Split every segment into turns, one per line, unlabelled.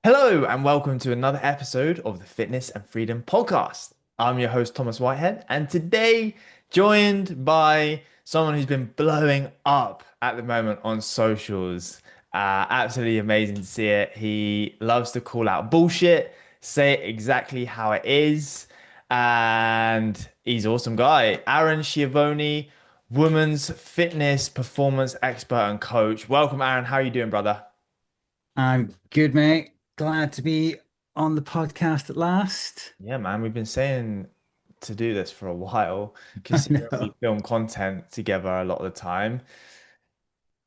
Hello, and welcome to another episode of the Fitness and Freedom Podcast. I'm your host, Thomas Whitehead, and today joined by someone who's been blowing up at the moment on socials. Absolutely amazing to see it. He loves to call out bullshit, say it exactly how it is, and he's an awesome guy. Aaron Schiavone, women's fitness performance expert and coach. Welcome, Aaron. How are you doing, brother?
I'm good, mate. Glad to be on the podcast at last.
Yeah, man, we've been saying to do this for a while,
I
considering we
know.
film content together a lot of the time.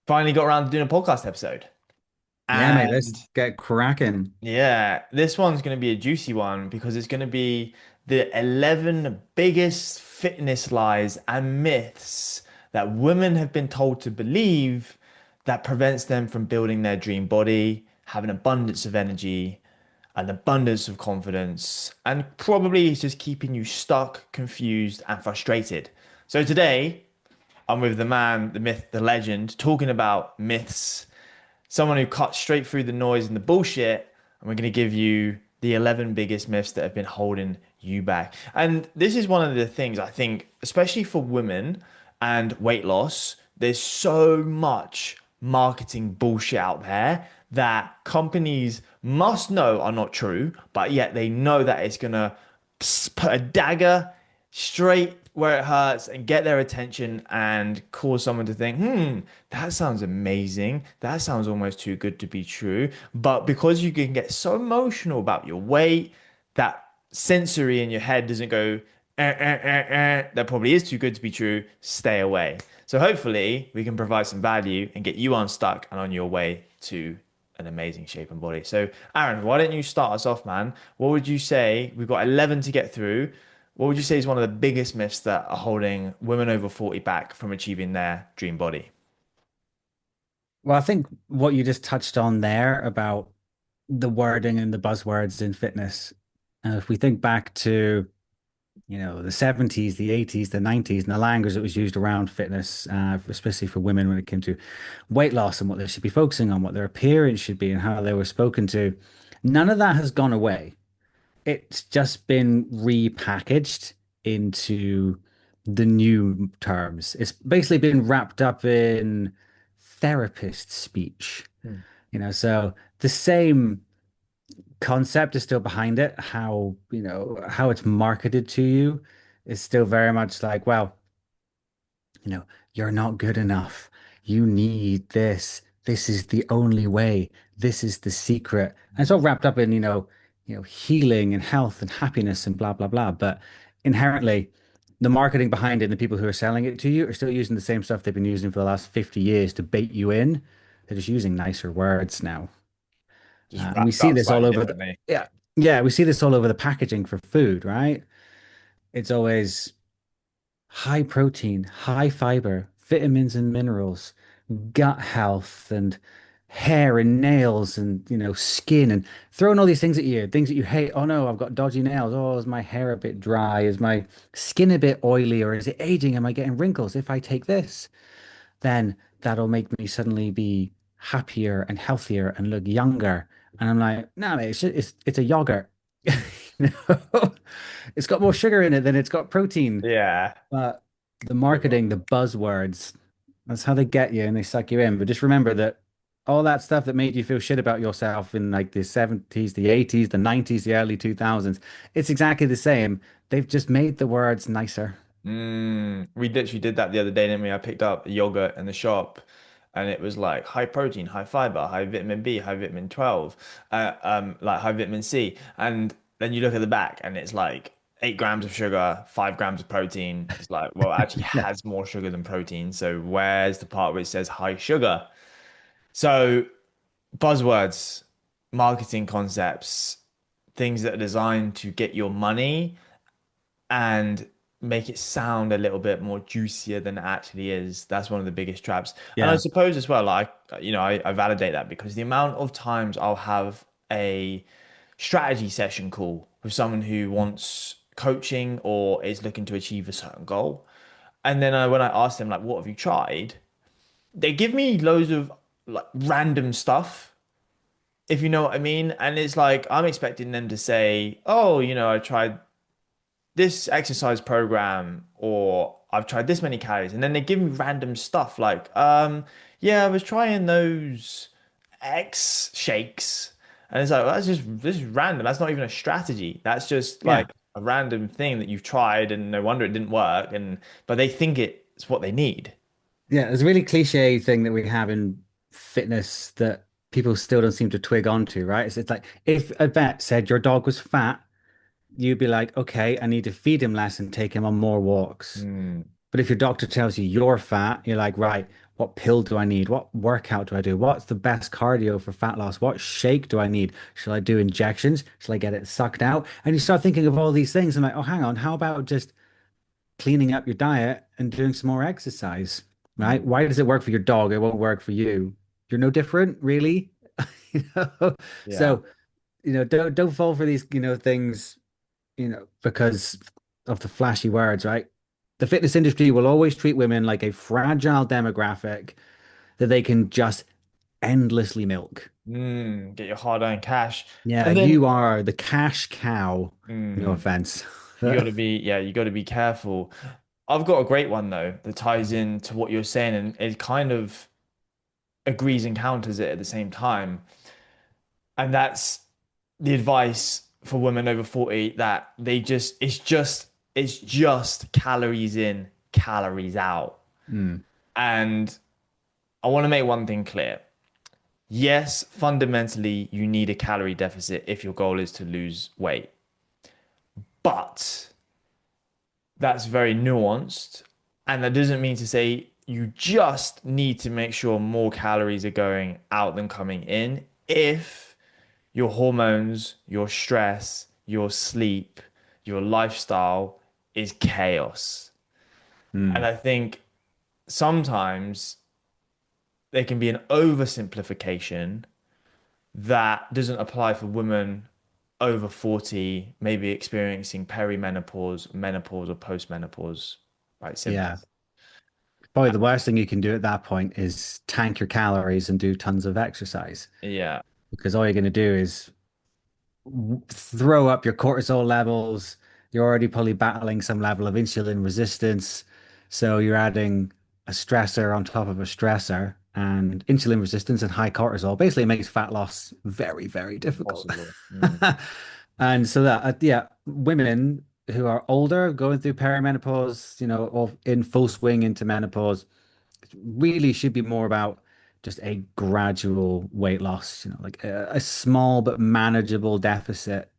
Finally got around to doing a podcast episode.
Yeah, mate, let's
And
get cracking.
yeah, this one's going to be a juicy one because it's going to be the 11 biggest fitness lies and myths that women have been told to believe that prevents them from building their dream body, having abundance of energy, an abundance of confidence, and probably is just keeping you stuck, confused, and frustrated. So today, I'm with the man, the myth, the legend, talking about myths, someone who cuts straight through the noise and the bullshit, and we're going to give you the 11 biggest myths that have been holding you back. And this is one of the things I think, especially for women and weight loss, there's so much marketing bullshit out there that companies must know are not true, but yet they know that it's going to put a dagger straight where it hurts and get their attention and cause someone to think, that sounds amazing. That sounds almost too good to be true. But because you can get so emotional about your weight, that sensory in your head doesn't go, that probably is too good to be true. Stay away. So hopefully we can provide some value and get you unstuck and on your way to an amazing shape and body. So Aaron, why don't you start us off, man? What would you say? We've got 11 to get through. What would you say is one of the biggest myths that are holding women over 40 back from achieving their dream body?
Well, I think what you just touched on there about the wording and the buzzwords in fitness. If we think back to, the 70s, the 80s, the 90s, and the language that was used around fitness, especially for women when it came to weight loss and what they should be focusing on, what their appearance should be, and how they were spoken to, none of that has gone away. It's just been repackaged into the new terms. It's basically been wrapped up in therapist speech,
Hmm.
so the same concept is still behind it. How it's marketed to you is still very much like, well, you know, you're not good enough. You need this. This is the only way. This is the secret. And it's all wrapped up in, healing and health and happiness and blah, blah, blah. But inherently, the marketing behind it and the people who are selling it to you are still using the same stuff they've been using for the last 50 years to bait you in. They're just using nicer words now.
Just
And we
wrapped
see
up
this all
slightly
over the,
differently.
yeah, yeah, we see this all over the packaging for food, right? It's always high protein, high fiber, vitamins and minerals, gut health and hair and nails and skin and throwing all these things at you, things that you hate. Oh no, I've got dodgy nails. Oh, is my hair a bit dry? Is my skin a bit oily or is it aging? Am I getting wrinkles? If I take this, then that'll make me suddenly be happier and healthier and look younger. And I'm like, no, mate, it's a yogurt. You know? It's got more sugar in it than it's got protein.
Yeah.
But the marketing, the buzzwords, that's how they get you and they suck you in. But just remember that all that stuff that made you feel shit about yourself in like the 70s, the 80s, the 90s, the early 2000s, it's exactly the same. They've just made the words nicer.
We literally did that the other day, didn't we? I picked up a yogurt in the shop and it was like high protein, high fiber, high vitamin B, high vitamin 12, like high vitamin C. And then you look at the back and it's like 8 grams of sugar, 5 grams of protein. It's like, well, it actually
Yeah.
has more sugar than protein. So where's the part where it says high sugar? So buzzwords, marketing concepts, things that are designed to get your money and make it sound a little bit more juicier than it actually is. That's one of the biggest traps. And I
Yeah.
suppose as well, like, I validate that because the amount of times I'll have a strategy session call with someone who wants coaching or is looking to achieve a certain goal. And then when I ask them, like, what have you tried? They give me loads of like random stuff if you know what I mean. And it's like I'm expecting them to say, "Oh, I tried this exercise program or I've tried this many calories." And then they give me random stuff like, yeah, I was trying those X shakes. And it's like, well, this is random. That's not even a strategy. That's just
Yeah.
like a random thing that you've tried and no wonder it didn't work. And but they think it's what they need.
Yeah, there's a really cliche thing that we have in fitness that people still don't seem to twig onto, right? It's like if a vet said your dog was fat, you'd be like, okay, I need to feed him less and take him on more walks.
Mm,
But if your doctor tells you you're fat, you're like, right, what pill do I need? What workout do I do? What's the best cardio for fat loss? What shake do I need? Shall I do injections? Shall I get it sucked out? And you start thinking of all these things and like, oh, hang on, how about just cleaning up your diet and doing some more exercise, right?
mm.
Why does it work for your dog? It won't work for you. You're no different, really. You know?
Yeah.
So, don't fall for these, things, because of the flashy words, right? The fitness industry will always treat women like a fragile demographic that they can just endlessly milk.
Get your hard-earned cash.
Yeah,
And then
you are the cash cow. No
mm,
offense.
you got to be careful. I've got a great one though that ties into what you're saying and it kind of agrees and counters it at the same time. And that's the advice for women over 40 that it's just calories in, calories out.
Mm,
And I want to make one thing clear. Yes, fundamentally, you need a calorie deficit if your goal is to lose weight. But that's very nuanced. And that doesn't mean to say you just need to make sure more calories are going out than coming in if your hormones, your stress, your sleep, your lifestyle is chaos. And
mm.
I think sometimes there can be an oversimplification that doesn't apply for women over 40, maybe experiencing perimenopause, menopause, or postmenopause, right?
Yeah.
Symptoms.
Probably the worst thing you can do at that point is tank your calories and do tons of exercise
Yeah.
because all you're going to do is throw up your cortisol levels. You're already probably battling some level of insulin resistance. So you're adding a stressor on top of a stressor, and insulin resistance and high cortisol basically makes fat loss very, very difficult.
Impossible.
And so that, yeah, women who are older going through perimenopause, or in full swing into menopause, really should be more about just a gradual weight loss, like a small but manageable deficit,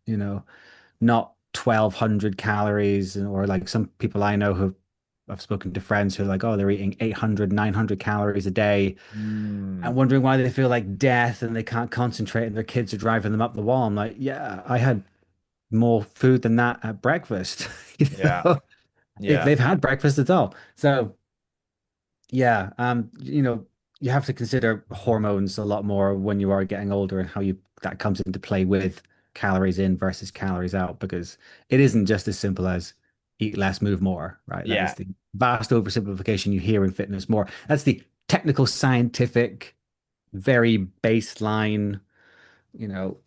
not 1,200 calories, or like some people I know who I've spoken to friends who are like, oh, they're eating 800, 900 calories a day and
Mm.
wondering why they feel like death and they can't concentrate and their kids are driving them up the wall. I'm like, yeah, I had more food than that at breakfast,
Yeah.
if
Yeah.
they've had breakfast at all. So yeah, you have to consider hormones a lot more when you are getting older and how you that comes into play with calories in versus calories out because it isn't just as simple as eat less, move more, right? That is
Yeah.
the vast oversimplification you hear in fitness more. That's the technical, scientific, very baseline,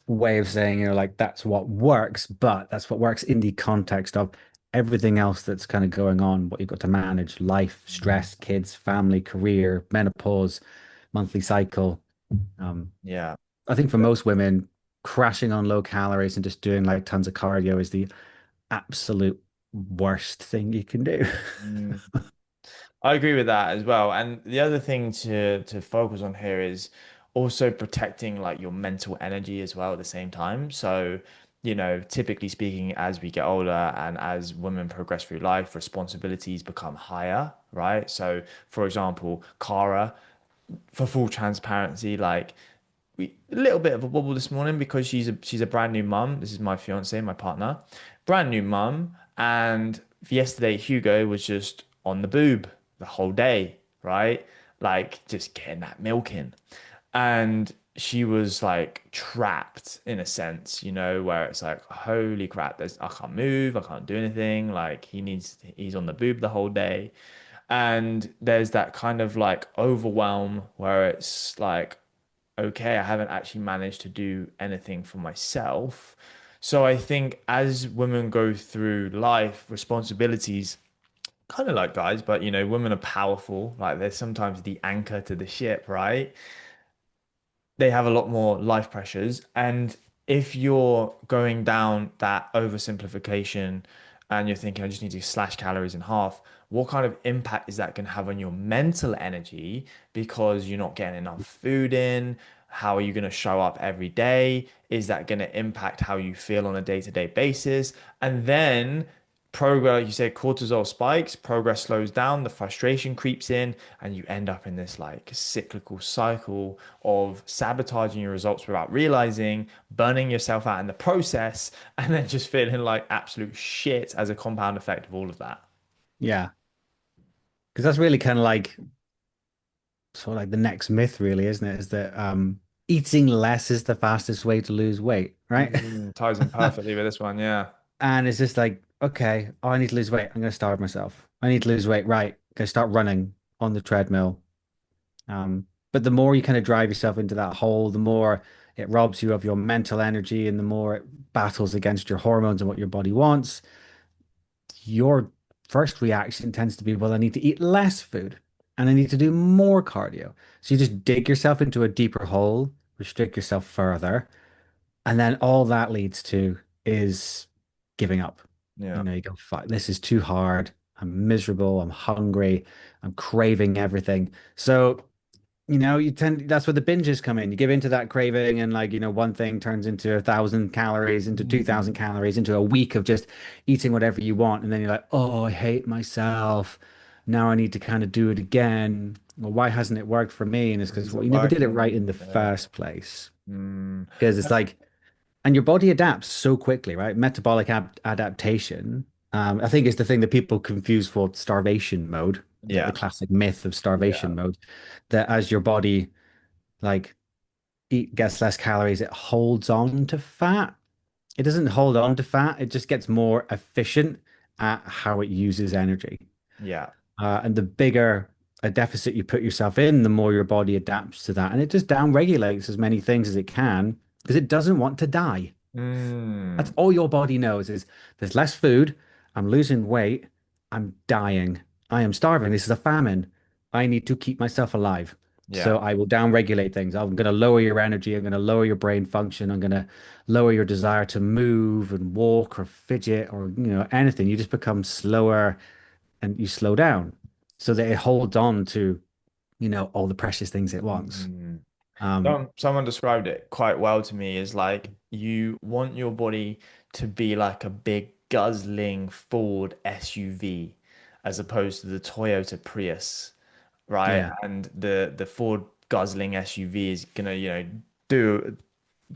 way of saying, like that's what works, but that's what works in the context of everything else that's kind of going on, what you've got to manage, life, stress, kids, family, career, menopause, monthly cycle. Um,
Yeah.
I think for most women, crashing on low calories and just doing like tons of cardio is the absolute worst thing you can do.
Mm. I agree with that as well. And the other thing to focus on here is also protecting like your mental energy as well at the same time. So, typically speaking, as we get older and as women progress through life, responsibilities become higher, right? So, for example, Cara, for full transparency, like a little bit of a wobble this morning because she's a brand new mum. This is my fiance, my partner, brand new mum, and yesterday Hugo was just on the boob the whole day, right? Like just getting that milk in, and she was like trapped in a sense, where it's like, holy crap, I can't move, I can't do anything. Like he's on the boob the whole day, and there's that kind of like overwhelm where it's like okay, I haven't actually managed to do anything for myself. So I think as women go through life, responsibilities, kind of like guys, but women are powerful. Like they're sometimes the anchor to the ship, right? They have a lot more life pressures. And if you're going down that oversimplification and you're thinking, I just need to slash calories in half, what kind of impact is that going to have on your mental energy because you're not getting enough food in? How are you going to show up every day? Is that going to impact how you feel on a day-to-day basis? And then progress, like you said, cortisol spikes, progress slows down, the frustration creeps in, and you end up in this like cyclical cycle of sabotaging your results without realizing, burning yourself out in the process, and then just feeling like absolute shit as a compound effect of all of that.
Yeah. Because that's really kind of like sort of like the next myth, really, isn't it? Is that eating less is the fastest way to lose weight, right?
Ties in perfectly with this one, yeah.
And it's just like, okay, oh, I need to lose weight. I'm going to starve myself. I need to lose weight. Right. Going to start running on the treadmill. But the more you kind of drive yourself into that hole, the more it robs you of your mental energy and the more it battles against your hormones and what your body wants. Your first reaction tends to be, well, I need to eat less food and I need to do more cardio. So you just dig yourself into a deeper hole, restrict yourself further, and then all that leads to is giving up.
Yeah.
You go, fuck, this is too hard. I'm miserable. I'm hungry. I'm craving everything. So, that's where the binges come in. You give into that craving, and like, one thing turns into 1,000 calories, into 2,000 calories, into a week of just eating whatever you want. And then you're like, oh, I hate myself. Now I need to kind of do it again. Well, why hasn't it worked for me? And it's
This
because, well,
isn't
you never did it right
working.
in the
Yeah.
first place.
Mm.
Because it's like, and your body adapts so quickly, right? Metabolic adaptation, I think is the thing that people confuse for starvation mode, the
Yeah.
classic myth of
Yeah.
starvation mode, that as your body like gets less calories, it holds on to fat. It doesn't hold on to fat, it just gets more efficient at how it uses energy.
Yeah.
And the bigger a deficit you put yourself in, the more your body adapts to that. And it just down regulates as many things as it can because it doesn't want to die. That's
Mm.
all your body knows is there's less food. I'm losing weight. I'm dying. I am starving. This is a famine. I need to keep myself alive.
Yeah.
So I will downregulate things. I'm going to lower your energy. I'm going to lower your brain function. I'm going to lower your desire to move and walk or fidget or, anything. You just become slower and you slow down so that it holds on to, all the precious things it wants.
Mm.
Um,
Someone described it quite well to me is like you want your body to be like a big guzzling Ford SUV as opposed to the Toyota Prius, right?
yeah.
And the Ford guzzling SUV is gonna, do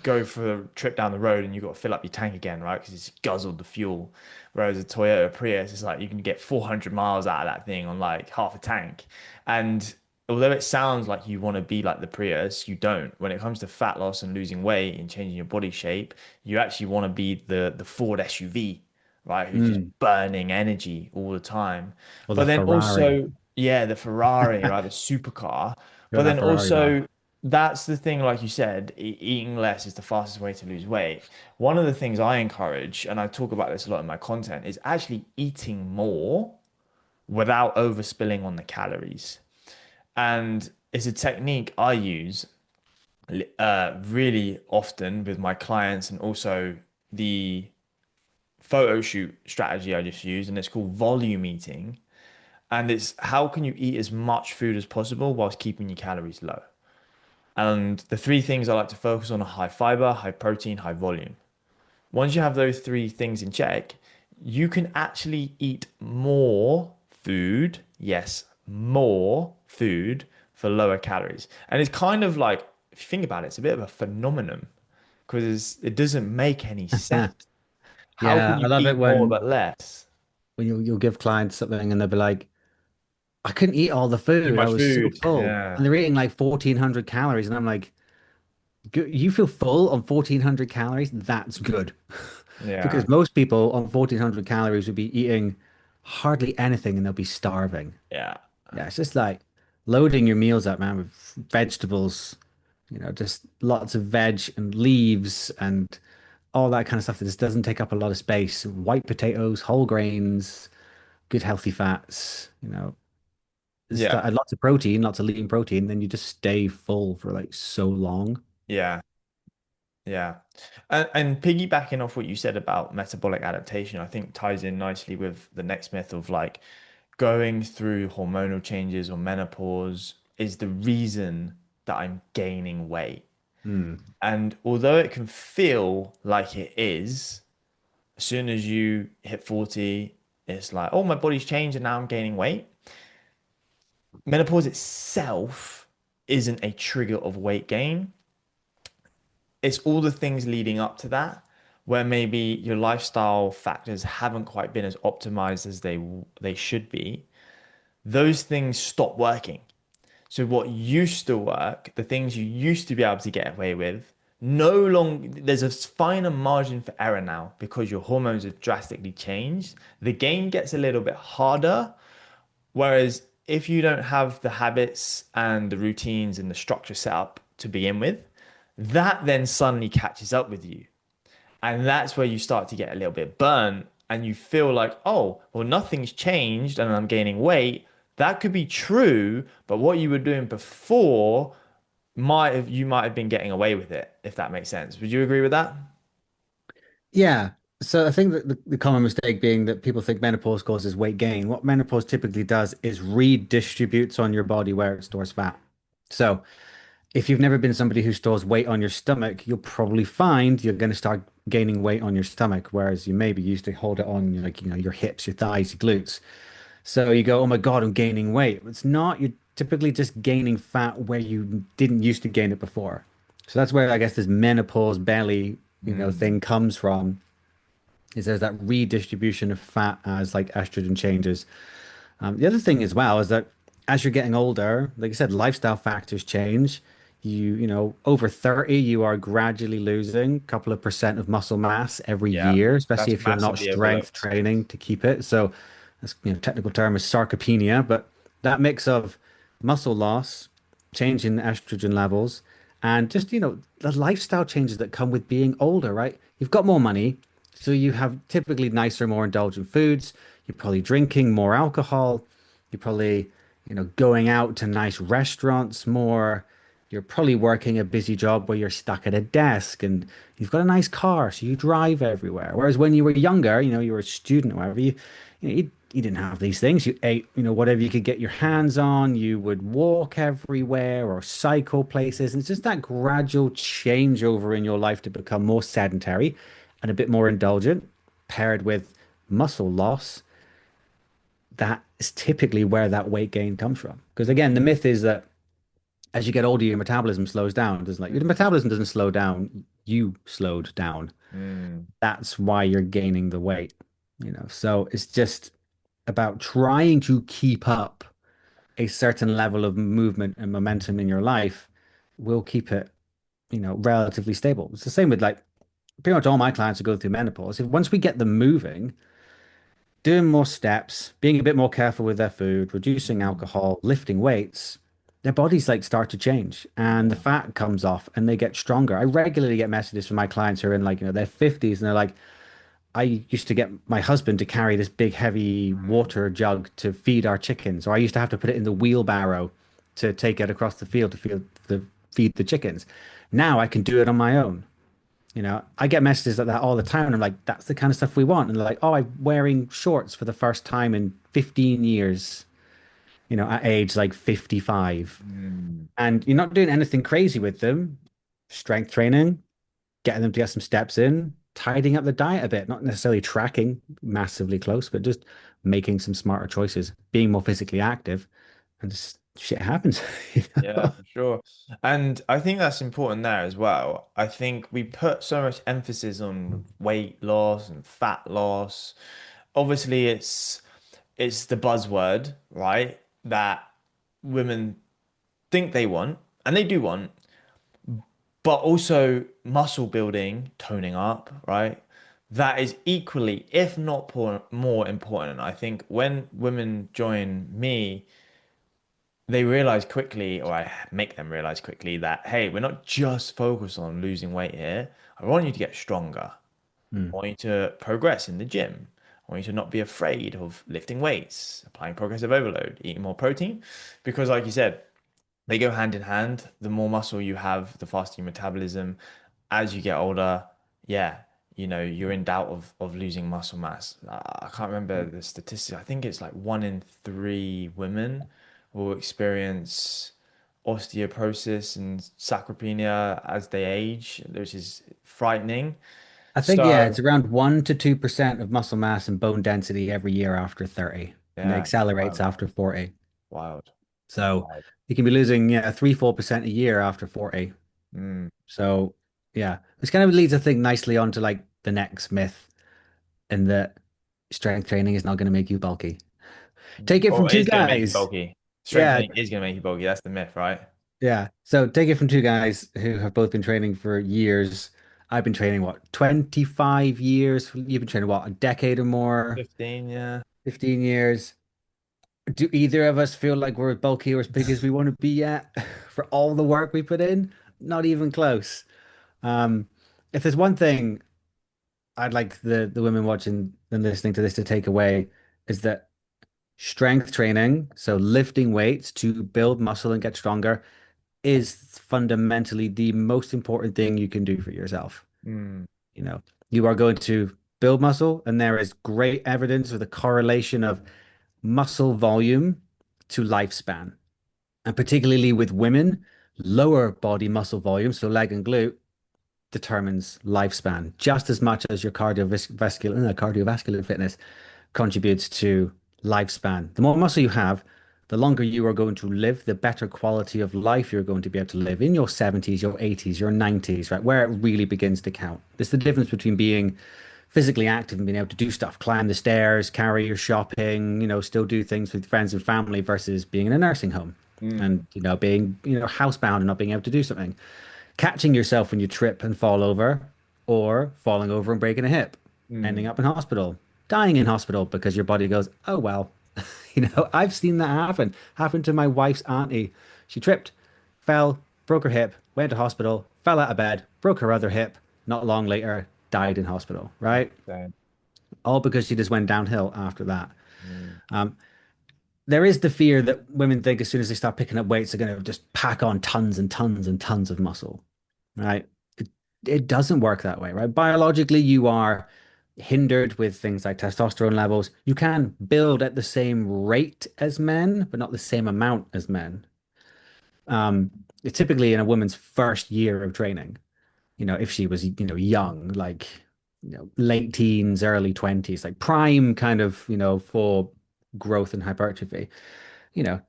go for a trip down the road and you've got to fill up your tank again, right? Because it's guzzled the fuel. Whereas a Toyota Prius is like you can get 400 miles out of that thing on like half a tank. And although it sounds like you want to be like the Prius, you don't. When it comes to fat loss and losing weight and changing your body shape, you actually want to be the Ford SUV, right? Who's just
Mm.
burning energy all the time.
Or the
But then
Ferrari.
also, yeah, the Ferrari, right? The supercar. But
Got that
then
Ferrari vibe.
also that's the thing, like you said, eating less is the fastest way to lose weight. One of the things I encourage, and I talk about this a lot in my content, is actually eating more without overspilling on the calories. And it's a technique I use really often with my clients and also the photo shoot strategy I just used, and it's called volume eating. And it's how can you eat as much food as possible whilst keeping your calories low? And the three things I like to focus on are high fiber, high protein, high volume. Once you have those three things in check, you can actually eat more food. Yes, more food for lower calories. And it's kind of like, if you think about it, it's a bit of a phenomenon because it doesn't make any sense. How can
Yeah, I
you
love it
eat more
when
but less?
you'll give clients something and they'll be like, I couldn't eat all the
Too
food. I
much
was so
food.
full.
Yeah.
And they're eating like 1,400 calories. And I'm like, You feel full on 1,400 calories? That's good.
Yeah.
Because most people on 1,400 calories would be eating hardly anything and they'll be starving.
Yeah.
Yeah, it's just like loading your meals up, man, with vegetables, just lots of veg and leaves and all that kind of stuff that just doesn't take up a lot of space. White potatoes, whole grains, good healthy fats,
Yeah.
lots of protein, lots of lean protein, then you just stay full for like so long.
Yeah. Yeah. And piggybacking off what you said about metabolic adaptation, I think ties in nicely with the next myth of like going through hormonal changes or menopause is the reason that I'm gaining weight.
Hmm.
And although it can feel like it is, as soon as you hit 40, it's like, oh, my body's changed and now I'm gaining weight. Menopause itself isn't a trigger of weight gain. It's all the things leading up to that, where maybe your lifestyle factors haven't quite been as optimized as they should be. Those things stop working. So what used to work, the things you used to be able to get away with, no longer, there's a finer margin for error now because your hormones have drastically changed. The game gets a little bit harder. Whereas if you don't have the habits and the routines and the structure set up to begin with, that then suddenly catches up with you. And that's where you start to get a little bit burnt and you feel like, oh, well, nothing's changed and I'm gaining weight. That could be true, but what you were doing before you might have been getting away with it, if that makes sense. Would you agree with that?
Yeah. So I think that the common mistake being that people think menopause causes weight gain. What menopause typically does is redistributes on your body where it stores fat. So if you've never been somebody who stores weight on your stomach, you'll probably find you're going to start gaining weight on your stomach, whereas you maybe used to hold it on like, your hips, your thighs, your glutes. So you go, oh my God, I'm gaining weight. It's not. You're typically just gaining fat where you didn't used to gain it before. So that's where I guess this menopause belly,
Mm,
thing comes from, is there's that redistribution of fat as like estrogen changes. The other thing as well is that as you're getting older, like I said, lifestyle factors change. Over 30, you are gradually losing a couple of percent of muscle mass every
yeah,
year, especially
that's
if you're not
massively
strength
overlooked.
training to keep it. So that's, technical term is sarcopenia, but that mix of muscle loss, change in estrogen levels, and just, the lifestyle changes that come with being older, right? You've got more money, so you have typically nicer, more indulgent foods. You're probably drinking more alcohol. You're probably, going out to nice restaurants more. You're probably working a busy job where you're stuck at a desk and you've got a nice car, so you drive everywhere. Whereas when you were younger, you were a student or whatever, you didn't have these things. You ate, whatever you could get your hands on. You would walk everywhere or cycle places. And it's just that gradual changeover in your life to become more sedentary and a bit more indulgent, paired with muscle loss. That is typically where that weight gain comes from. Because again, the myth is that as you get older, your metabolism slows down. Doesn't like your metabolism doesn't slow down. You slowed down.
Mm,
That's why you're gaining the weight. So it's just about trying to keep up a certain level of movement and momentum in your life will keep it, relatively stable. It's the same with like pretty much all my clients who go through menopause. If once we get them moving, doing more steps, being a bit more careful with their food, reducing
mm,
alcohol, lifting weights, their bodies like start to change and the
yeah.
fat comes off and they get stronger. I regularly get messages from my clients who are in like, their 50s and they're like, I used to get my husband to carry this big heavy water jug to feed our chickens, or I used to have to put it in the wheelbarrow to take it across the field to feed the chickens. Now I can do it on my own. I get messages like that all the time, and I'm like, that's the kind of stuff we want. And they're like, oh, I'm wearing shorts for the first time in 15 years, at age like 55.
Mm.
And you're not doing anything crazy with them. Strength training, getting them to get some steps in, tidying up the diet a bit, not necessarily tracking massively close, but just making some smarter choices, being more physically active, and just shit happens. you
Yeah,
know?
for sure. And I think that's important there as well. I think we put so much emphasis on weight loss and fat loss. Obviously, it's the buzzword, right? That women think they want, and they do want, but also muscle building, toning up, right? That is equally, if not more important. I think when women join me, they realize quickly, or I make them realize quickly that, hey, we're not just focused on losing weight here. I want you to get stronger. I
Mm.
want you to progress in the gym. I want you to not be afraid of lifting weights, applying progressive overload, eating more protein. Because, like you said, they go hand in hand. The more muscle you have, the faster your metabolism. As you get older, yeah, you're in doubt of losing muscle mass. I can't remember the statistics. I think it's like 1 in 3 women will experience osteoporosis and sarcopenia as they age, which is frightening.
I think, yeah,
So,
it's around 1 to 2% of muscle mass and bone density every year after 30, and it
yeah, it's
accelerates
wild,
after 40.
wild,
So
wild.
you can be losing, yeah, 3, 4% a year after 40.
Mm.
So yeah, this kind of leads, I think, nicely onto like the next myth, in that strength training is not going to make you bulky. Take it from
Oh, it
two
is going to make you
guys.
bulky. Strength
Yeah,
training is going to make you bulky. That's the myth, right?
yeah. So take it from two guys who have both been training for years. I've been training what, 25 years? You've been training what, a decade or more?
15, yeah.
15 years. Do either of us feel like we're as bulky or as big as we want to be yet for all the work we put in? Not even close. Um, if there's one thing I'd like the women watching and listening to this to take away, is that strength training, so lifting weights to build muscle and get stronger, is fundamentally the most important thing you can do for yourself.
Mm,
You know, you are going to build muscle, and there is great evidence of the correlation of muscle volume to lifespan. And particularly with women, lower body muscle volume, so leg and glute, determines lifespan just as much as your cardiovascular fitness contributes to lifespan. The more muscle you have, the longer you are going to live, the better quality of life you're going to be able to live in your 70s, your 80s, your 90s, right? Where it really begins to count. It's the difference between being physically active and being able to do stuff, climb the stairs, carry your shopping, still do things with friends and family versus being in a nursing home
mm,
and, being, housebound and not being able to do something. Catching yourself when you trip and fall over, or falling over and breaking a hip, ending
mm.
up in hospital, dying in hospital because your body goes, oh, well. I've seen that happen to my wife's auntie. She tripped, fell, broke her hip, went to hospital, fell out of bed, broke her other hip. Not long later, died in hospital, right?
Same.
All because she just went downhill after that.
Mm,
Um, there is the fear that women think as soon as they start picking up weights, they're going to just pack on tons and tons and tons of muscle, right? It doesn't work that way, right? Biologically, you are hindered with things like testosterone levels. You can build at the same rate as men, but not the same amount as men. It's typically in a woman's first year of training. If she was, young, like, late teens, early 20s, like prime kind of, for growth and hypertrophy.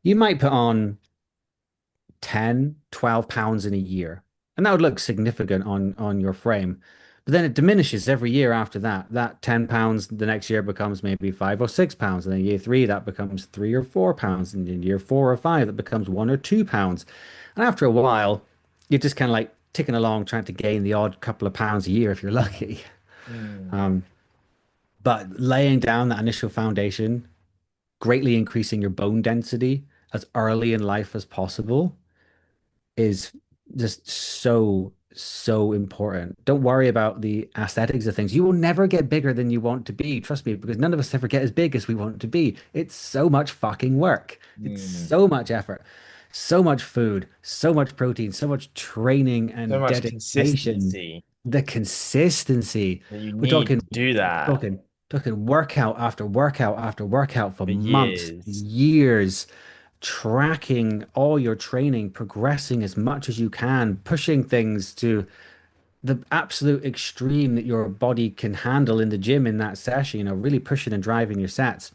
You might put on 10, 12 pounds in a year. And that would look significant on your frame. But then it diminishes every year after that. That 10 pounds the next year becomes maybe 5 or 6 pounds. And then year three, that becomes 3 or 4 pounds. And in year 4 or 5, that becomes 1 or 2 pounds. And after a while, you're just kind of like ticking along, trying to gain the odd couple of pounds a year if you're lucky.
mm.
Um, but laying down that initial foundation, greatly increasing your bone density as early in life as possible is just so, so important. Don't worry about the aesthetics of things. You will never get bigger than you want to be. Trust me, because none of us ever get as big as we want to be. It's so much fucking work. It's
Mm.
so much effort, so much food, so much protein, so much training
So
and
much
dedication.
consistency
The consistency.
that you
We're
need
talking,
to do that
talking, talking workout after workout after workout for
for
months,
years.
years, tracking all your training, progressing as much as you can, pushing things to the absolute extreme that your body can handle in the gym in that session, really pushing and driving your sets.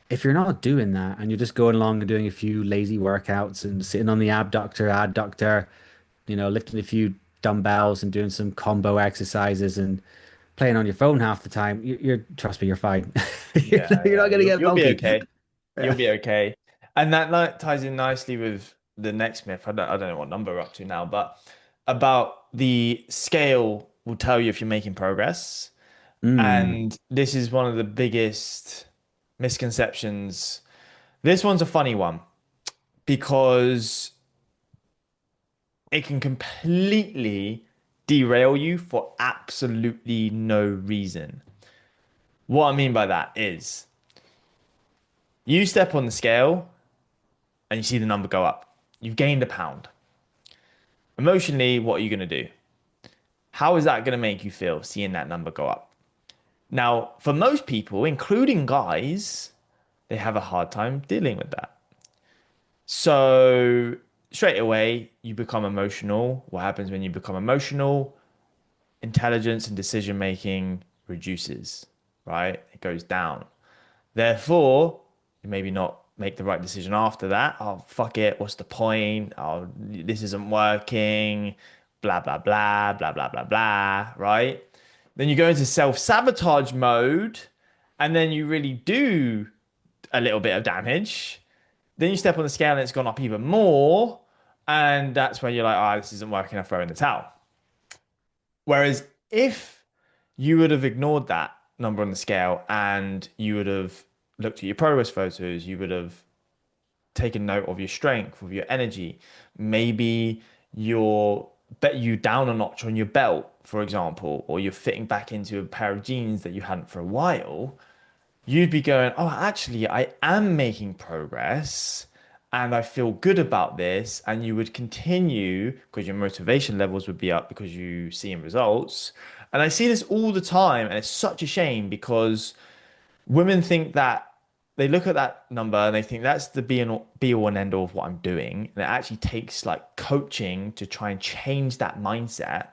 If you're not doing that and you're just going along and doing a few lazy workouts and sitting on the abductor, adductor, lifting a few dumbbells and doing some combo exercises and playing on your phone half the time, you're trust me, you're fine. You're
Yeah,
not, you're
yeah.
not gonna
You'll
get
you'll be
bulky.
okay. You'll
Yeah.
be okay. And that like ties in nicely with the next myth. I don't know what number we're up to now, but about the scale will tell you if you're making progress.
Mm.
And this is one of the biggest misconceptions. This one's a funny one because it can completely derail you for absolutely no reason. What I mean by that is you step on the scale and you see the number go up. You've gained a pound. Emotionally, what are you going to do? How is that going to make you feel seeing that number go up? Now, for most people, including guys, they have a hard time dealing with that. So, straight away, you become emotional. What happens when you become emotional? Intelligence and decision making reduces, right? It goes down. Therefore, you maybe not make the right decision after that. Oh, fuck it. What's the point? Oh, this isn't working. Blah, blah, blah, blah, blah, blah, blah, right? Then you go into self-sabotage mode, and then you really do a little bit of damage. Then you step on the scale and it's gone up even more. And that's when you're like, oh, this isn't working. I throw in the towel. Whereas if you would have ignored that number on the scale and you would have looked at your progress photos, you would have taken note of your strength, of your energy. Maybe you're bet you down a notch on your belt, for example, or you're fitting back into a pair of jeans that you hadn't for a while. You'd be going, oh, actually, I am making progress and I feel good about this. And you would continue because your motivation levels would be up because you seeing results. And I see this all the time, and it's such a shame because women think that they look at that number and they think that's the be all and end all of what I'm doing. And it actually takes like coaching to try and change that mindset.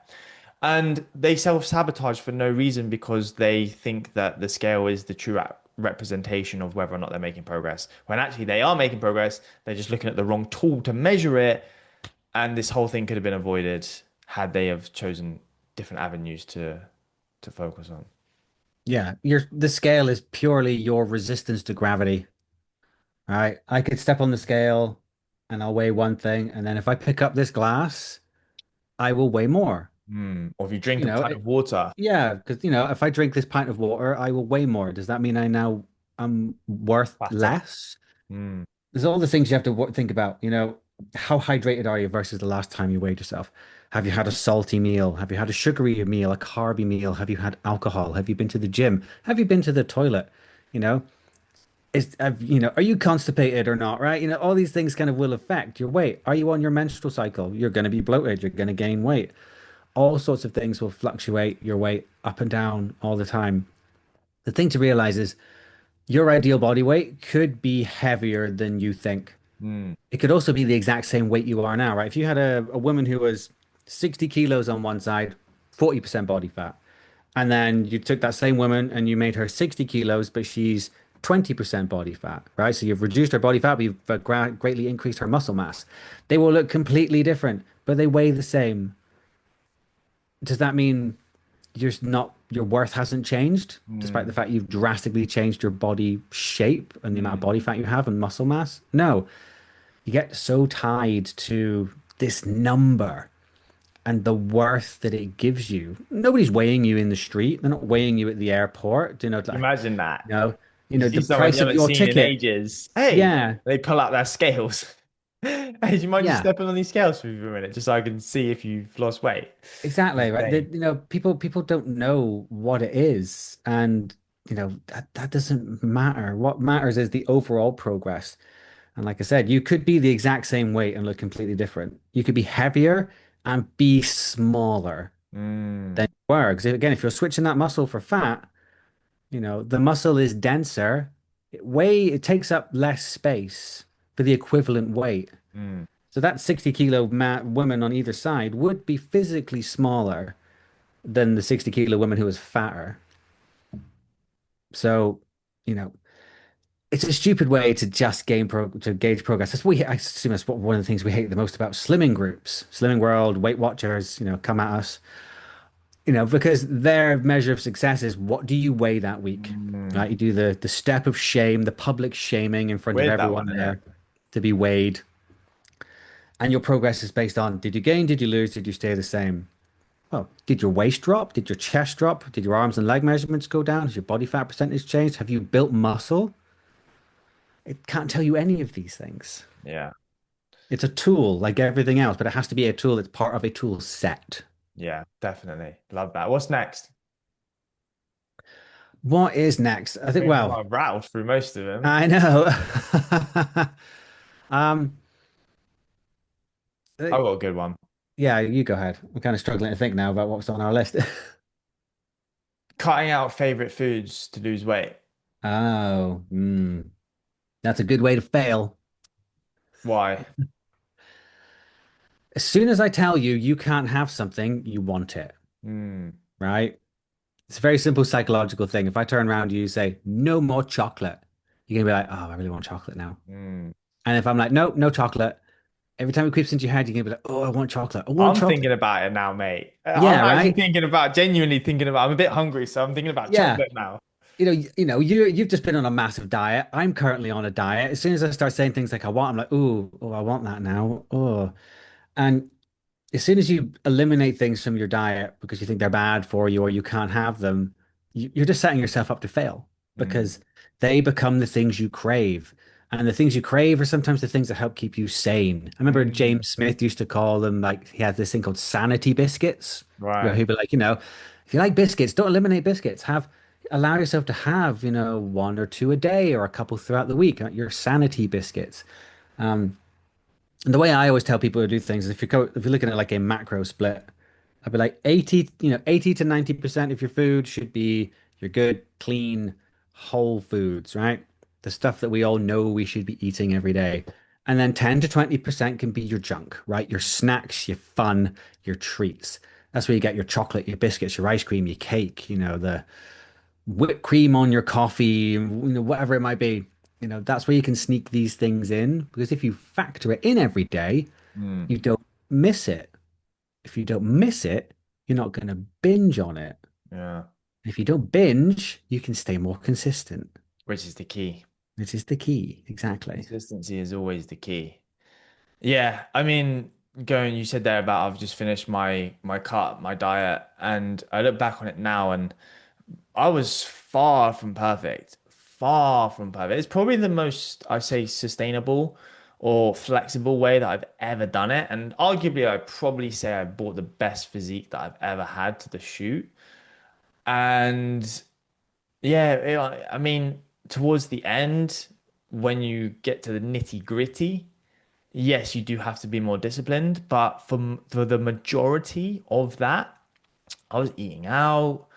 And they self-sabotage for no reason because they think that the scale is the true representation of whether or not they're making progress. When actually they are making progress, they're just looking at the wrong tool to measure it. And this whole thing could have been avoided had they have chosen different avenues to focus on.
Yeah, the scale is purely your resistance to gravity, right? I could step on the scale and I'll weigh one thing, and then if I pick up this glass, I will weigh more.
Or if you drink
You
a
know,
pint of water.
yeah, because if I drink this pint of water, I will weigh more. Does that mean I'm worth
Fatter.
less? There's all the things you have to think about. How hydrated are you versus the last time you weighed yourself? Have you had a salty meal? Have you had a sugary meal, a carby meal? Have you had alcohol? Have you been to the gym? Have you been to the toilet? You know, are you constipated or not, right? All these things kind of will affect your weight. Are you on your menstrual cycle? You're going to be bloated. You're going to gain weight. All sorts of things will fluctuate your weight up and down all the time. The thing to realize is your ideal body weight could be heavier than you think.
Mm.
It could also be the exact same weight you are now, right? If you had a woman who was 60 kilos on one side, 40% body fat, and then you took that same woman and you made her 60 kilos, but she's 20% body fat, right? So you've reduced her body fat, but you've greatly increased her muscle mass. They will look completely different, but they weigh the same. Does that mean your worth hasn't changed, despite the
Mm.
fact you've drastically changed your body shape and the amount of
Mm.
body fat you have and muscle mass? No, you get so tied to this number and the worth that it gives you. Nobody's weighing you in the street. They're not weighing you at the airport. Like,
Imagine that.
you know,
You see
the
someone
price
you
of
haven't
your
seen in
ticket.
ages. Hey,
Yeah,
they pull out their scales. Hey, do you mind just
yeah,
stepping on these scales for a minute, just so I can see if you've lost weight?
exactly. Right.
Insane.
People don't know what it is, and that doesn't matter. What matters is the overall progress. And like I said, you could be the exact same weight and look completely different. You could be heavier and be smaller
Mm.
than you were. Because again, if you're switching that muscle for fat, the muscle is denser. It takes up less space for the equivalent weight.
Mm.
So that 60 kilo woman on either side would be physically smaller than the 60 kilo woman who was fatter. So, you know, it's a stupid way to just to gauge progress. I assume that's one of the things we hate the most about slimming groups, Slimming World, Weight Watchers, come at us, because their measure of success is what do you weigh that week,
Mm.
right? You do the step of shame, the public shaming in front of
Weird that one,
everyone
isn't it?
there to be weighed, and your progress is based on did you gain, did you lose, did you stay the same? Well, did your waist drop? Did your chest drop? Did your arms and leg measurements go down? Has your body fat percentage changed? Have you built muscle? It can't tell you any of these things.
Yeah.
It's a tool like everything else, but it has to be a tool that's part of a tool set.
Yeah, definitely. Love that. What's next?
What is next? I think,
I
well,
might have rattled through most of them.
I know. Um, uh,
I've got a good one.
yeah, you go ahead. I'm kind of struggling to think now about what's on our list.
Cutting out favorite foods to lose weight.
Oh, that's a good way to fail.
Why?
As soon as I tell you you can't have something, you want it,
Mm,
right? It's a very simple psychological thing. If I turn around to you and say, no more chocolate, you're gonna be like, oh, I really want chocolate now.
mm.
And if I'm like, no, no chocolate, every time it creeps into your head, you're gonna be like, oh, I want chocolate. I want
I'm
chocolate.
thinking about it now, mate. I'm
Yeah,
actually
right?
thinking about, genuinely thinking about, I'm a bit hungry, so I'm thinking about
Yeah.
chocolate now.
You've just been on a massive diet. I'm currently on a diet. As soon as I start saying things like I want, I'm like, ooh, oh, I want that now. Oh. And as soon as you eliminate things from your diet because you think they're bad for you or you can't have them, you're just setting yourself up to fail
Mm,
because they become the things you crave. And the things you crave are sometimes the things that help keep you sane. I remember
mm.
James Smith used to call them like he had this thing called sanity biscuits, where
Right.
he'd be like, if you like biscuits, don't eliminate biscuits. Allow yourself to have, one or two a day or a couple throughout the week, your sanity biscuits. And the way I always tell people to do things is if you're looking at like a macro split, I'd be like 80 to 90% of your food should be your good, clean, whole foods, right? The stuff that we all know we should be eating every day. And then 10 to 20% can be your junk, right? Your snacks, your fun, your treats. That's where you get your chocolate, your biscuits, your ice cream, your cake, the whipped cream on your coffee, whatever it might be. That's where you can sneak these things in because if you factor it in every day,
Mm,
you don't miss it. If you don't miss it, you're not going to binge on it.
yeah.
If you don't binge, you can stay more consistent.
Which is the key.
This is the key. Exactly.
Consistency is always the key. Yeah, I mean, going, you said there about I've just finished my cut, my diet, and I look back on it now and I was far from perfect. Far from perfect. It's probably the most, I say, sustainable or flexible way that I've ever done it. And arguably, I'd probably say I brought the best physique that I've ever had to the shoot. And yeah, I mean, towards the end, when you get to the nitty gritty, yes, you do have to be more disciplined. But for the majority of that, I was eating out.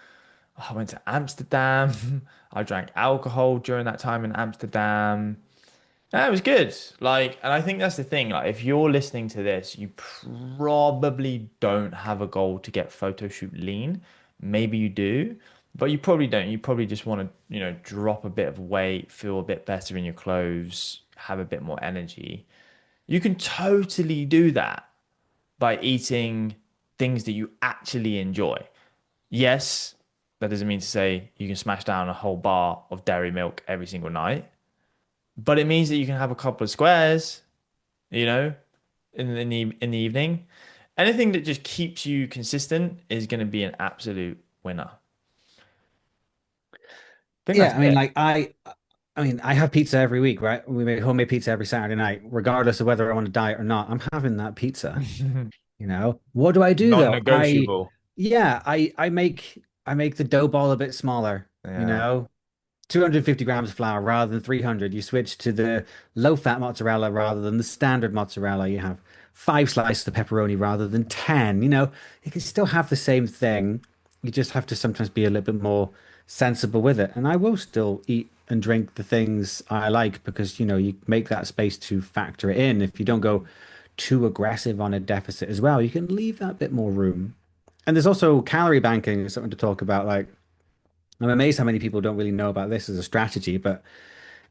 I went to Amsterdam. I drank alcohol during that time in Amsterdam. And it was good. Like, and I think that's the thing. Like, if you're listening to this, you probably don't have a goal to get photo shoot lean. Maybe you do, but you probably don't. You probably just want to, drop a bit of weight, feel a bit better in your clothes, have a bit more energy. You can totally do that by eating things that you actually enjoy. Yes, that doesn't mean to say you can smash down a whole bar of dairy milk every single night, but it means that you can have a couple of squares, you know, in the evening. Anything that just keeps you consistent is going to be an absolute winner. I think that's
Yeah, I mean,
it.
like I have pizza every week, right? We make homemade pizza every Saturday night, regardless of whether I want to diet or not. I'm having that pizza. What do I do though?
Non-negotiable.
I make the dough ball a bit smaller,
Yeah.
250 grams of flour rather than 300. You switch to the low fat mozzarella rather than the standard mozzarella. You have five slices of pepperoni rather than 10. You can still have the same thing. You just have to sometimes be a little bit more sensible with it. And I will still eat and drink the things I like because, you make that space to factor it in. If you don't go too aggressive on a deficit as well, you can leave that bit more room. And there's also calorie banking, something to talk about. Like, I'm amazed how many people don't really know about this as a strategy, but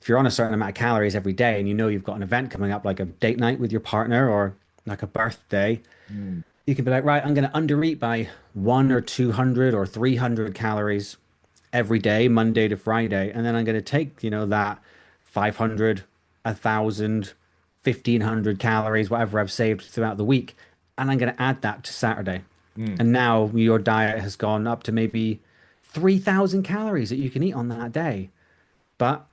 if you're on a certain amount of calories every day and you know you've got an event coming up, like a date night with your partner or like a birthday,
Mm,
you can be like, right, I'm going to undereat by 1 or 200 or 300 calories every day, Monday to Friday. And then I'm going to take, that 500, 1,000, 1,500 calories, whatever I've saved throughout the week, and I'm going to add that to Saturday.
mm.
And now your diet has gone up to maybe 3,000 calories that you can eat on that day. But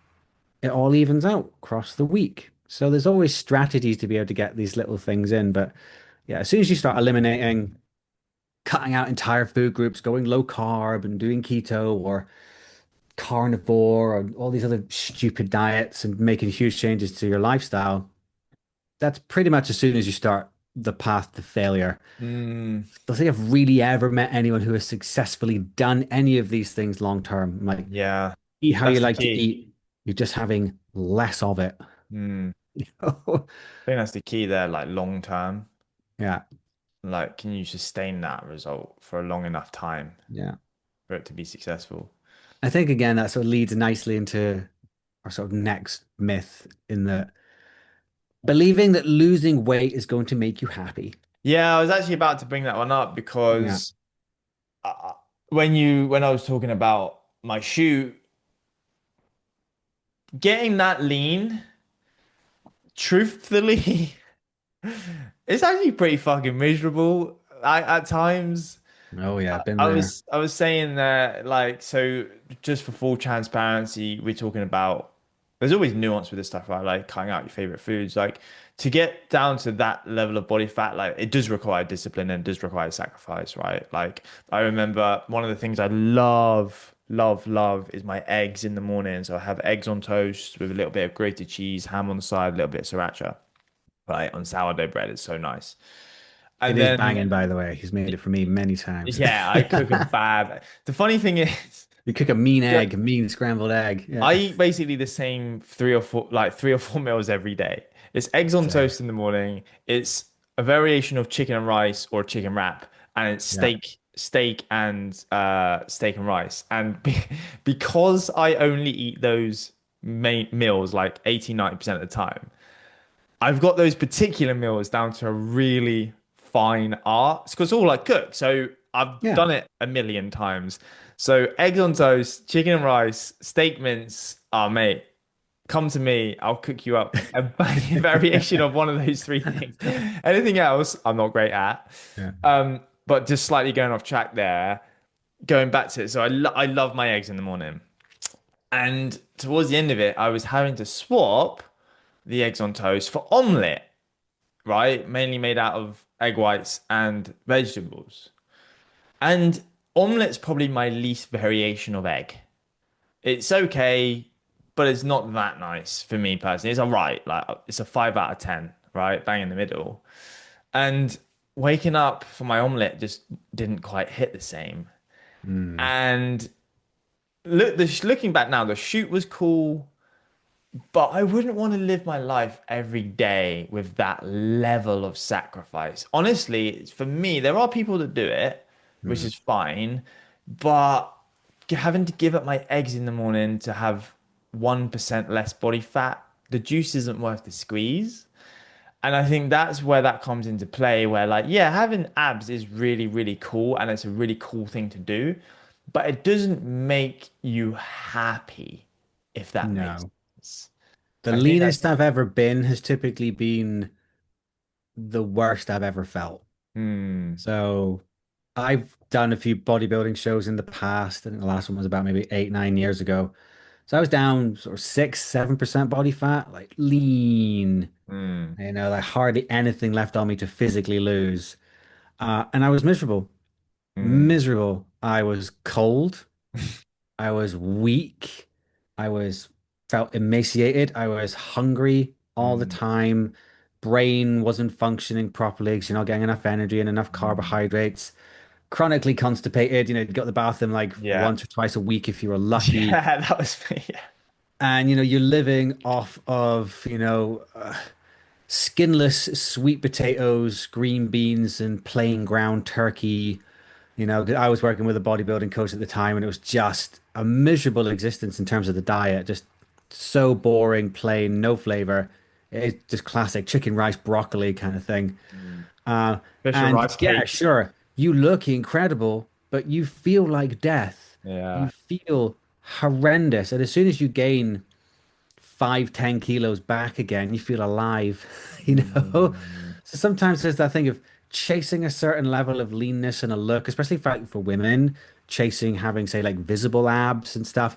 it all evens out across the week. So there's always strategies to be able to get these little things in. But yeah, as soon as you start eliminating, cutting out entire food groups, going low carb and doing keto or carnivore or all these other stupid diets and making huge changes to your lifestyle, that's pretty much as soon as you start the path to failure.
Mm,
Don't think I've really ever met anyone who has successfully done any of these things long term. Like,
yeah,
eat how
that's
you
the
like to
key.
eat. You're just having less of it.
Mm, I think that's the key there, like long term.
Yeah,
Like, can you sustain that result for a long enough time
yeah.
for it to be successful?
I think again that sort of leads nicely into our sort of next myth in that believing that losing weight is going to make you happy.
Yeah, I was actually about to bring that one up
Yeah.
because when I was talking about my shoot, getting that lean, truthfully, it's actually pretty fucking miserable. At times.
Oh yeah, been there.
I was saying that like so just for full transparency, we're talking about there's always nuance with this stuff, right? Like cutting out your favorite foods. Like to get down to that level of body fat, like it does require discipline and does require sacrifice, right? Like I remember one of the things I love is my eggs in the morning. So I have eggs on toast with a little bit of grated cheese, ham on the side, a little bit of sriracha, right? On sourdough bread. It's so nice.
It
And
is
then
banging, by the way. He's made it for me many times.
yeah, I cook them fab. The funny thing is,
You cook a mean
yeah,
egg, a mean scrambled egg.
I
Yeah.
eat basically the same three or four meals every day. It's eggs on
Same.
toast in the morning. It's a variation of chicken and rice or chicken wrap, and it's
Yeah.
steak and rice. And because I only eat those main meals like 80-90% of the time, I've got those particular meals down to a really fine art. It's because all I cook. So I've
Yeah.
done it a million times. So eggs on toast, chicken and rice, steak mince. Oh, mate, come to me. I'll cook you up a banging variation of one of those three things. Anything else, I'm not great at.
Yeah.
But just slightly going off track there, going back to it. So I love my eggs in the morning. And towards the end of it, I was having to swap the eggs on toast for omelette, right? Mainly made out of egg whites and vegetables. And omelet's probably my least variation of egg. It's okay, but it's not that nice for me personally. It's all right. Like it's a 5 out of 10, right? Bang in the middle. And waking up for my omelet just didn't quite hit the same.
Mm.
And looking back now, the shoot was cool. But I wouldn't want to live my life every day with that level of sacrifice. Honestly, for me, there are people that do it, which
Mm.
is fine, but having to give up my eggs in the morning to have 1% less body fat, the juice isn't worth the squeeze. And I think that's where that comes into play, where like, yeah, having abs is really, really cool and it's a really cool thing to do, but it doesn't make you happy, if that makes
No.
sense.
The
I think that's
leanest I've ever been has typically been the worst I've ever felt.
Hmm.
So I've done a few bodybuilding shows in the past. I think the last one was about maybe 8, 9 years ago. So I was down sort of 6, 7% body fat, like lean,
Hmm.
like hardly anything left on me to physically lose. And I was miserable,
Hmm.
miserable. I was cold. I was weak. I was felt emaciated. I was hungry all the
Hmm.
time. Brain wasn't functioning properly because you're not getting enough energy and enough
Hmm.
carbohydrates. Chronically constipated, you go to the bathroom like
Yeah.
once or twice a week if you were lucky.
Yeah, that was me. Yeah.
And you're living off of, skinless sweet potatoes, green beans, and plain ground turkey. 'Cause I was working with a bodybuilding coach at the time, and it was just a miserable existence in terms of the diet. Just so boring, plain, no flavor. It's just classic chicken, rice, broccoli kind of thing.
Hmm.
Uh,
Special
and
rice
yeah,
cakes.
sure, you look incredible, but you feel like death. You
Yeah.
feel horrendous. And as soon as you gain 5, 10 kilos back again, you feel alive, you know?
Hmm.
So sometimes there's that thing of chasing a certain level of leanness and a look, especially for women, chasing having, say, like visible abs and stuff,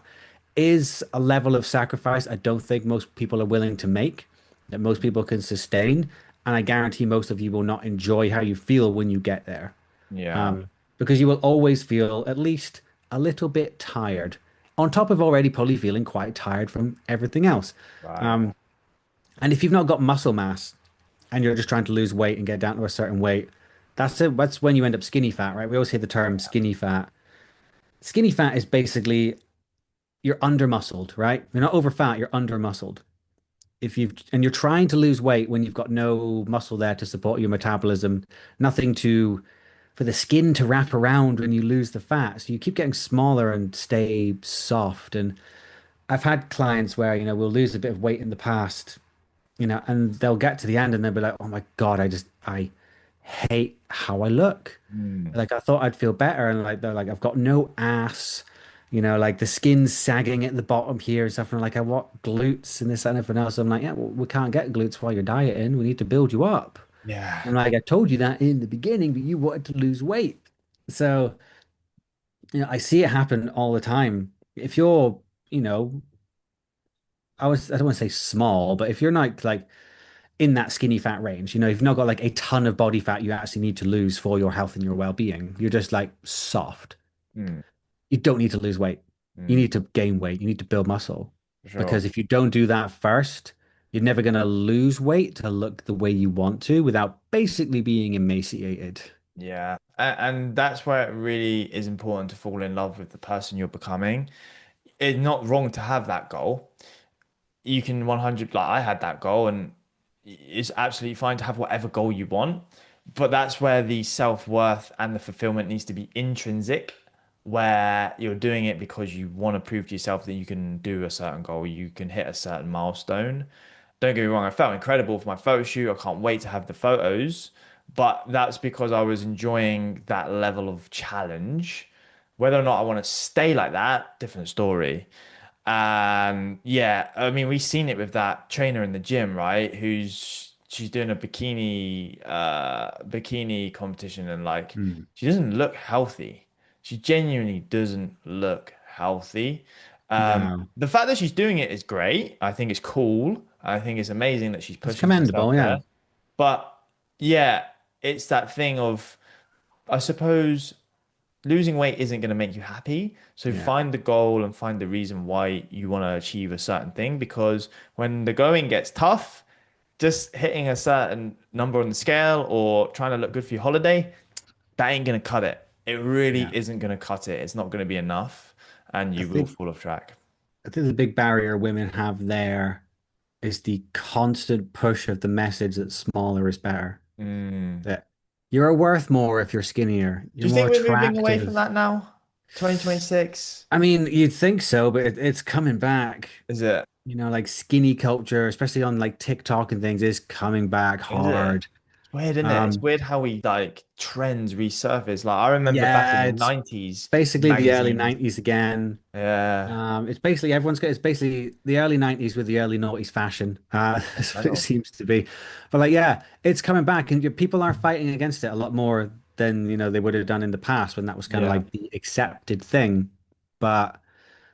is a level of sacrifice I don't think most people are willing to make. that most people can sustain. And I guarantee most of you will not enjoy how you feel when you get there.
Yeah.
Um, because you will always feel at least a little bit tired, on top of already probably feeling quite tired from everything else.
Right.
Um, and if you've not got muscle mass and you're just trying to lose weight and get down to a certain weight, that's it. That's when you end up skinny fat, right? We always hear the term skinny fat. Skinny fat is basically you're under muscled, right? You're not over fat, you're under muscled. If you've and you're trying to lose weight when you've got no muscle there to support your metabolism, nothing to for the skin to wrap around when you lose the fat. So you keep getting smaller and stay soft. And I've had clients where, we'll lose a bit of weight in the past, and they'll get to the end and they'll be like, oh my God, I hate how I look.
Mm.
Like I thought I'd feel better. And like they're like, I've got no ass, like the skin's sagging at the bottom here and stuff. And like I want glutes and this and everything else. I'm like, yeah, well, we can't get glutes while you're dieting. We need to build you up.
Yeah.
And like I told you that in the beginning, but you wanted to lose weight. So, I see it happen all the time. If you're, you know, I don't want to say small, but if you're not like in that skinny fat range, you've not got like a ton of body fat you actually need to lose for your health and your well-being. You're just like soft.
Mm.
You don't need to lose weight. You
Mm.
need to gain weight. You need to build muscle.
For sure.
Because if you don't do that first, you're never going to lose weight to look the way you want to without basically being emaciated.
Yeah. And that's where it really is important to fall in love with the person you're becoming. It's not wrong to have that goal. You can 100, like I had that goal, and it's absolutely fine to have whatever goal you want. But that's where the self-worth and the fulfillment needs to be intrinsic, where you're doing it because you want to prove to yourself that you can do a certain goal, you can hit a certain milestone. Don't get me wrong, I felt incredible for my photo shoot. I can't wait to have the photos, but that's because I was enjoying that level of challenge. Whether or not I want to stay like that, different story. Yeah, I mean, we've seen it with that trainer in the gym, right? She's doing a bikini competition, and like
Hmm.
she doesn't look healthy. She genuinely doesn't look healthy.
No,
The fact that she's doing it is great. I think it's cool. I think it's amazing that she's
it's
pushing herself
commendable. Yeah.
there. But yeah, it's that thing of, I suppose, losing weight isn't going to make you happy. So
Yeah.
find the goal and find the reason why you want to achieve a certain thing. Because when the going gets tough, just hitting a certain number on the scale or trying to look good for your holiday, that ain't going to cut it. It really
Yeah.
isn't going to cut it. It's not going to be enough, and
I
you will
think
fall off track.
I think the big barrier women have there is the constant push of the message that smaller is better.
Mm.
That you're worth more if you're skinnier.
Do
You're
you
more
think we're moving away from
attractive.
that now? 2026?
I mean, you'd think so, but it's coming back.
Is it?
Like skinny culture, especially on like TikTok and things, is coming back
Is it?
hard.
It's weird, isn't it? It's
Um,
weird how we like trends resurface. Like I remember back in
yeah,
the
it's
90s
basically the early
magazines.
90s again.
Yeah,
It's basically the early 90s with the early noughties fashion. That's what it
mental.
seems to be. But like, yeah, it's coming back, and people are fighting against it a lot more than they would have done in the past when that was kind of
Yeah.
like the accepted thing. But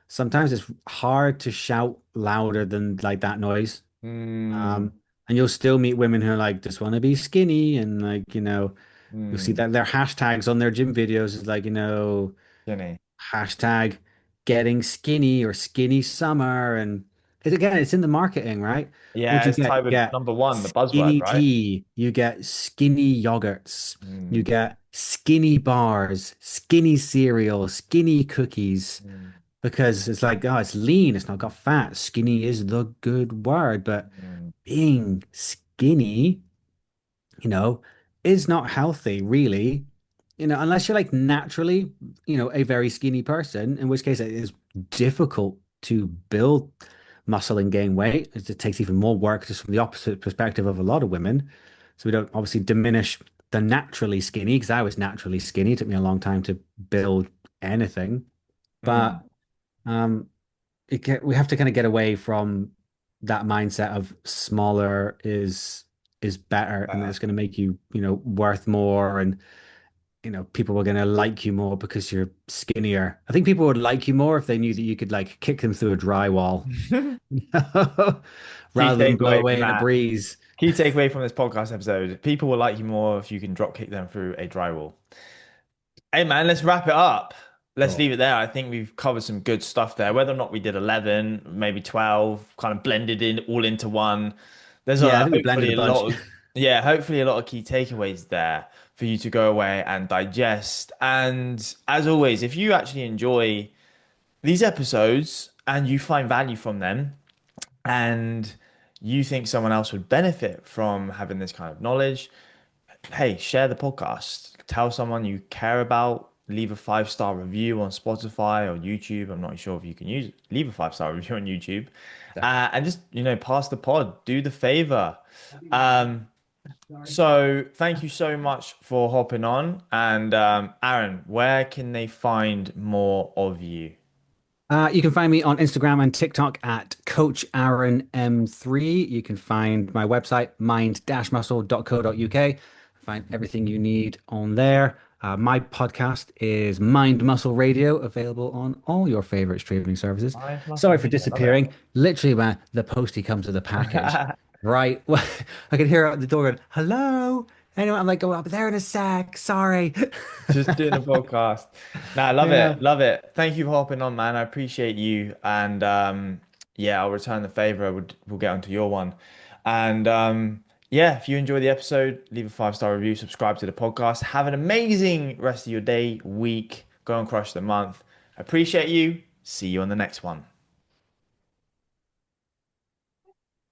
sometimes it's hard to shout louder than like that noise.
Mm,
Um, and you'll still meet women who are like just want to be skinny, and like, you'll see
mm,
that their hashtags on their gym videos is like,
Jenny.
hashtag getting skinny or skinny summer. And it's in the marketing, right? What
Yeah,
you
it's
get?
tied
You
with
get
number one, the buzzword,
skinny
right?
tea, you get skinny yogurts, you
Mm,
get skinny bars, skinny cereal, skinny cookies.
mm,
Because it's like, oh, it's lean, it's not got fat. Skinny is the good word, but
mm,
being skinny you know, is not healthy, really. Unless you're like naturally, a very skinny person, in which case it is difficult to build muscle and gain weight. It takes even more work just from the opposite perspective of a lot of women. So we don't obviously diminish the naturally skinny, because I was naturally skinny. It took me a long time to build anything.
mm.
But um, we have to kind of get away from that mindset of smaller is better and
Better.
it's going to make you worth more and people were going to like you more because you're skinnier. I think people would like you more if they knew that you could like kick them through a drywall
Key
rather than blow
takeaway from
away in a
that.
breeze.
Key takeaway from this podcast episode. People will like you more if you can drop kick them through a drywall. Hey man, let's wrap it up. Let's
Cool.
leave it there. I think we've covered some good stuff there. Whether or not we did 11, maybe 12, kind of blended in all into one. There's
Yeah, I
a
think we blended a
hopefully a
bunch.
lot of yeah, hopefully a lot of key takeaways there for you to go away and digest. And as always, if you actually enjoy these episodes and you find value from them and you think someone else would benefit from having this kind of knowledge, hey, share the podcast. Tell someone you care about. Leave a 5-star review on Spotify or YouTube. I'm not sure if you can use leave a 5-star review on YouTube, and just pass the pod. Do the favor. Um, so thank you so much for hopping on. And Aaron, where can they find more of you?
You can find me on Instagram and TikTok at Coach Aaron M3. You can find my website, mind-muscle.co.uk. Find everything you need on there. My podcast is Mind Muscle Radio, available on all your favorite streaming services.
Five muscle
Sorry for
media. I love
disappearing. Literally, man, the postie comes with a package.
it.
Right. I can hear out the door going, hello. Anyway, I'm like, go up there in a sec. Sorry.
Just doing a podcast. No, I love
Yeah.
it. Love it. Thank you for hopping on, man. I appreciate you. And yeah, I'll return the favor. We'll get onto your one. And yeah, if you enjoy the episode, leave a 5-star review, subscribe to the podcast. Have an amazing rest of your day, week. Go and crush the month. Appreciate you. See you on the next one.